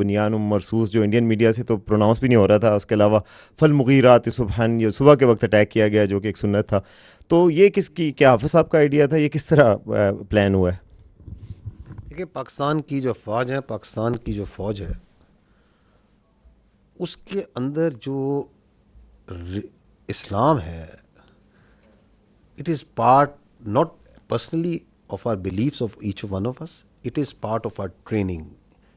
بنیان مرصوص جو Indian media سے تو پروناؤنس بھی نہیں ہو رہا تھا. اس کے علاوہ فالمغیرات صبحن یہ صبح کے وقت اٹیک کیا گیا جو کہ ایک سنت تھا. تو یہ کس کی, کیا حافظ صاحب کا آئیڈیا تھا, یہ کس طرح پلان ہوا ہے؟ دیکھیں پاکستان کی جو افواج ہیں, پاکستان کی جو فوج ہے, اس کے اندر جو اسلام ہے, it is part not personally of our beliefs of each one of us, it is part of our training,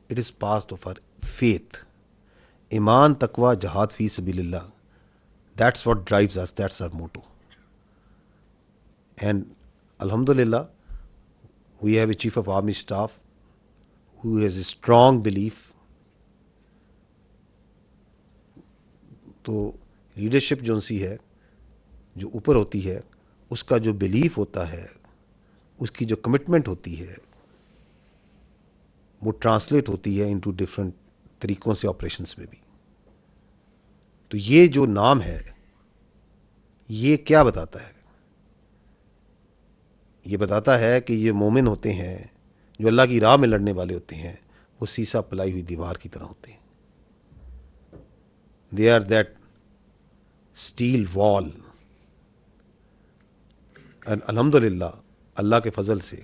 it is part of our faith. Iman, taqwa, jihad fi sabilillah, that's what drives us, that's our motto. And alhamdulillah, we have a chief of army staff who has a strong belief. تو leadership جو سی ہے, جو اوپر ہوتی ہے, اس کا جو belief ہوتا ہے, اس کی جو کمٹمنٹ ہوتی ہے, وہ ٹرانسلیٹ ہوتی ہے انٹو ڈفرینٹ طریقوں سے آپریشنس میں بھی. تو یہ جو نام ہے یہ کیا بتاتا ہے؟ یہ بتاتا ہے کہ یہ مومن ہوتے ہیں جو اللہ کی راہ میں لڑنے والے ہوتے ہیں, وہ سیسا پلائی ہوئی دیوار کی طرح ہوتے ہیں. دے آر دیٹ اسٹیل وال. الحمدللہ اللہ کے فضل سے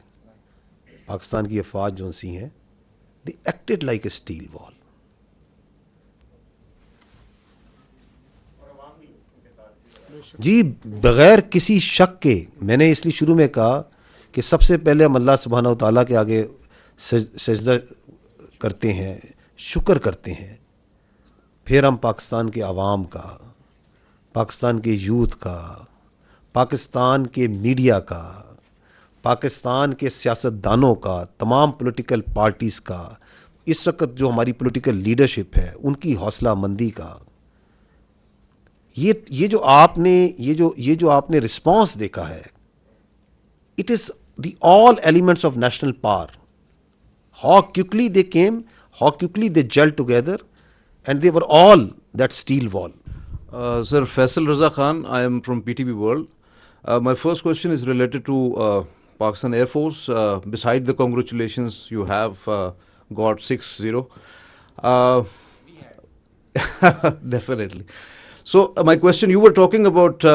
پاکستان کی افواج جو سی ہیں, دی ایکٹڈ لائک اے اسٹیل وال. جی بغیر کسی شک کے, میں نے اس لیے شروع میں کہا کہ سب سے پہلے ہم اللہ سبحانہ و تعالیٰ کے آگے سجدہ کرتے ہیں, شکر کرتے ہیں, پھر ہم پاکستان کے عوام کا, پاکستان کے یوتھ کا, پاکستان کے میڈیا کا, پاکستان کے سیاستدانوں کا, تمام پولیٹیکل پارٹیز کا, اس وقت جو ہماری پولیٹیکل لیڈرشپ ہے ان کی حوصلہ مندی کا. یہ جو آپ نے رسپانس دیکھا ہے, it is the all elements of national power. How quickly they came, how quickly they gel together, and they were all that steel wall. Sir, Faisal Raza Khan, I am from PTV World. My first question is related to Pakistan Air Force. Beside the congratulations, you have got 6-0. Definitely. So my question, you were talking about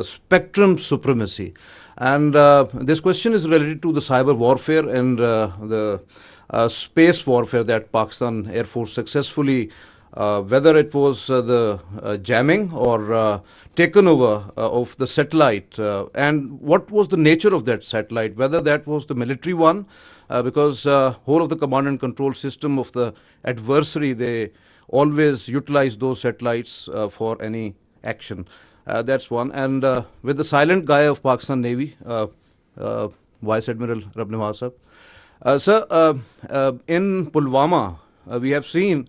spectrum supremacy, and this question is related to the cyber warfare and the space warfare that Pakistan Air Force successfully, whether it was the jamming or taken over of the satellite, and what was the nature of that satellite, whether that was the military one, because whole of the command and control system of the adversary, they always utilize those satellites for any action. That's one. And with the silent guy of Pakistan Navy, Vice Admiral Rab Nawaz Sahab. Sir, in Pulwama, we have seen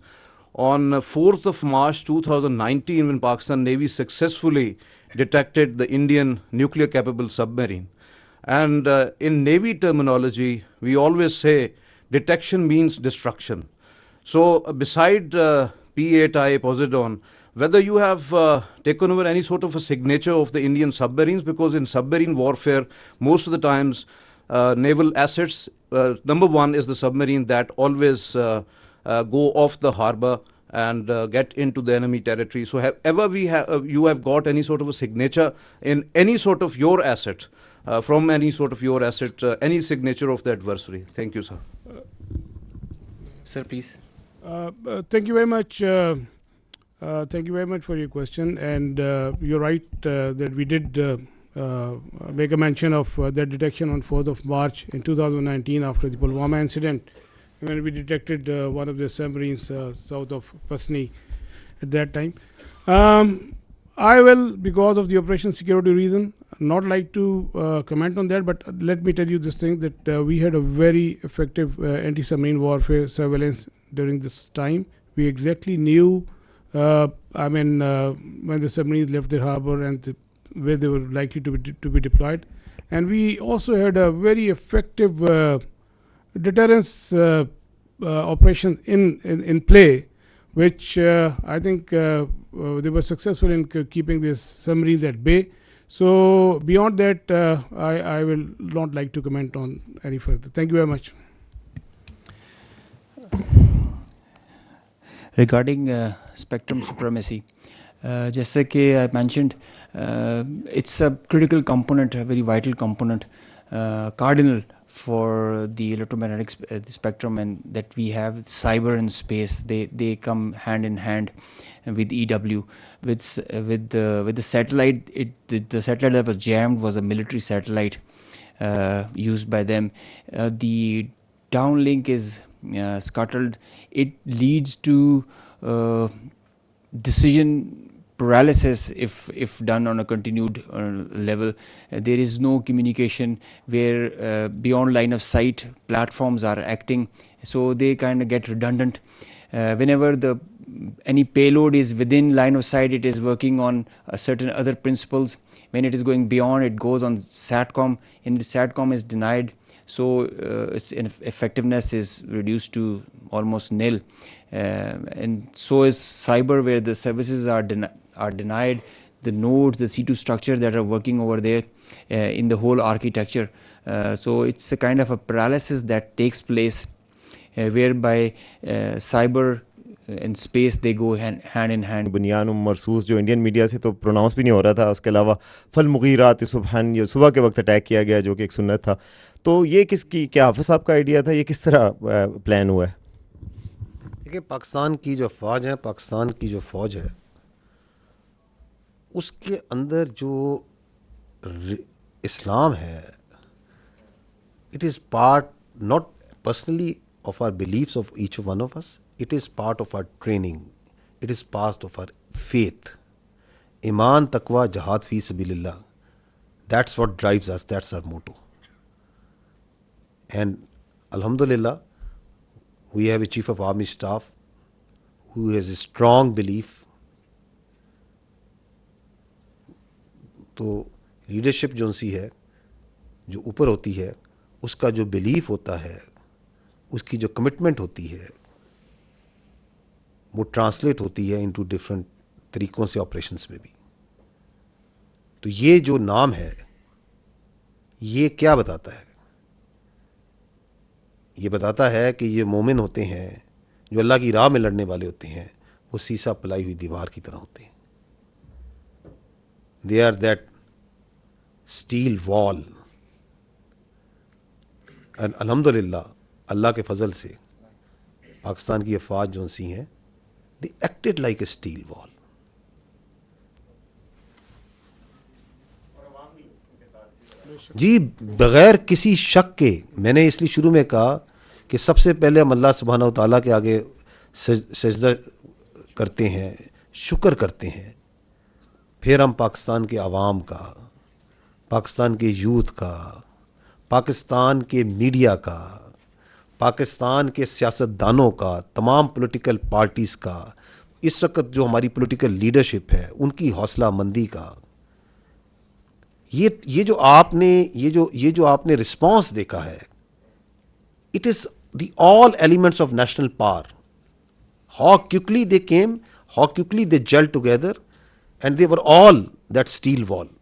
on 4th of March 2019 when Pakistan Navy successfully detected the Indian nuclear capable submarine. And in Navy terminology, we always say detection means destruction. So beside P8I Poseidon, whether you have taken over any sort of a signature of the Indian submarines, because in submarine warfare, most of the times naval assets, number one is the submarine that always go off the harbor and get into the enemy territory. So you have got any sort of a signature in any sort of your asset, from any sort of your asset, any signature of the adversary? Thank you, sir. Sir, please. Thank you very much. Thank you very much for your question. And you're right that we did make a mention of that detection on 4th of March in 2019 after the Pulwama incident, when we detected one of the submarines south of Pasni at that time. I will, because of the operation security reason, not like to comment on that, but let me tell you this thing, that we had a very effective anti-submarine warfare surveillance during this time. We exactly knew, when the submarines left the harbor and where they were likely to be deployed. And we also had a very effective deterrence operations in play, which I think they were successful in keeping these submarines at bay. So beyond that, I will not like to comment on any further. Thank you very much. regarding spectrum supremacy. Jaisa ke I mentioned, it's a critical component, a very vital component, cardinal for the electromagnetic spectrum, and that we have cyber and space. They come hand in hand with EW, with the satellite. The satellite that was jammed was a military satellite used by them. The downlink is scuttled. It leads to decision paralysis if done on a continued level. There is no communication where beyond line of sight platforms are acting, so they kind of get redundant. Whenever any payload is within line of sight, it is working on certain other principles. When it is going beyond, it goes on SATCOM, and the SATCOM is denied, so its effectiveness is reduced to almost nil. And so is cyber, where the services are denied, the nodes, the C2 structure that are working over there in the whole architecture. So it's a kind of a paralysis that takes place whereby cyber and space, they go hand in hand. बुनियान मरसूस जो Indian media से तो pronounce भी नहीं हो रहा था, उसके अलावा फल मुगीरात सुबहान, ये सुबह के वक्त अटैक किया गया जो कि एक सुन्नत था. तो ये किसकी, क्या हाफिज़ साहब का आइडिया था, ये किस तरह प्लान हुआ है? देखिए, पाकिस्तान की जो फ़ौज है उसके अंदर जो इस्लाम है, it is part not personally of our beliefs of each one of us. It is part of our training. It is part of our faith. Iman, taqwa, jihad fi sabilillah. That's what drives us. That's our motto. And alhamdulillah, we have a chief of army staff who has a strong belief. तो leadership जो सी है, जो ऊपर होती है, उसका जो belief होता है, उसकी जो कमिटमेंट होती है, वो ट्रांसलेट होती है इनटू डिफरेंट तरीक़ों से ऑपरेशंस में भी. तो ये जो नाम है, ये क्या बताता है? ये बताता है कि ये मोमिन होते हैं, जो अल्लाह की राह में लड़ने वाले होते हैं, वो सीसा पलाई हुई दीवार की तरह होते हैं. They are that steel wall. And अल्हम्दुलिल्लाह, अल्लाह के फजल से पाकिस्तान की अफवाज जो सी हैं, they acted like a steel wall. जी, बग़ैर किसी शक के, मैंने इसलिए शुरू में कहा कि सबसे पहले हम अल्लाह सुब्हानहू व तआला के आगे सजदा करते हैं, शुक्र करते हैं, फिर हम पाकिस्तान के अवाम का, पाकिस्तान के यूथ का, पाकिस्तान के मीडिया का, पाकिस्तान के सियासतदानों का, तमाम पॉलिटिकल पार्टीज़ का, इस वक्त जो हमारी पॉलिटिकल लीडरशिप है, उनकी हौसला मंदी का, ये जो आपने रिस्पांस देखा है, it is the all elements of national power. How quickly they came, how quickly they gel together, and they were all that steel wall.